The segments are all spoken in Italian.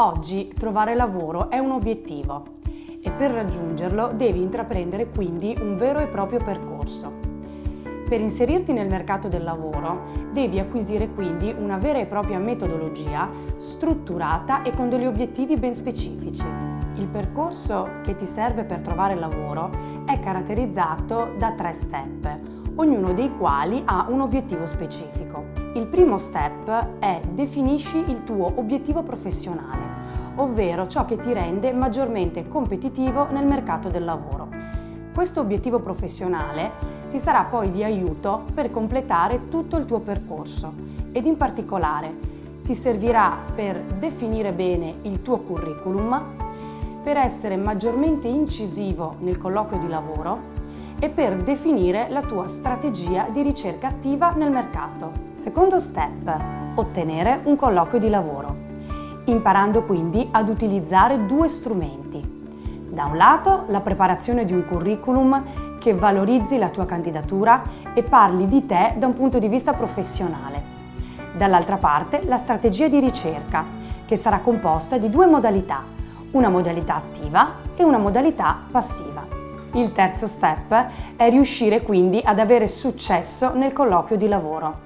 Oggi trovare lavoro è un obiettivo e per raggiungerlo devi intraprendere quindi un vero e proprio percorso. Per inserirti nel mercato del lavoro devi acquisire quindi una vera e propria metodologia strutturata e con degli obiettivi ben specifici. Il percorso che ti serve per trovare lavoro è caratterizzato da 3 step, ognuno dei quali ha un obiettivo specifico. Il primo step è: definisci il tuo obiettivo professionale, ovvero ciò che ti rende maggiormente competitivo nel mercato del lavoro. Questo obiettivo professionale ti sarà poi di aiuto per completare tutto il tuo percorso ed in particolare ti servirà per definire bene il tuo curriculum, per essere maggiormente incisivo nel colloquio di lavoro e per definire la tua strategia di ricerca attiva nel mercato. Secondo step: ottenere un colloquio di lavoro, imparando quindi ad utilizzare 2 strumenti. Da un lato la preparazione di un curriculum che valorizzi la tua candidatura e parli di te da un punto di vista professionale. Dall'altra parte la strategia di ricerca, che sarà composta di 2 modalità, una modalità attiva e una modalità passiva. Il terzo step è riuscire quindi ad avere successo nel colloquio di lavoro,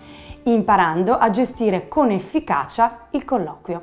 imparando a gestire con efficacia il colloquio.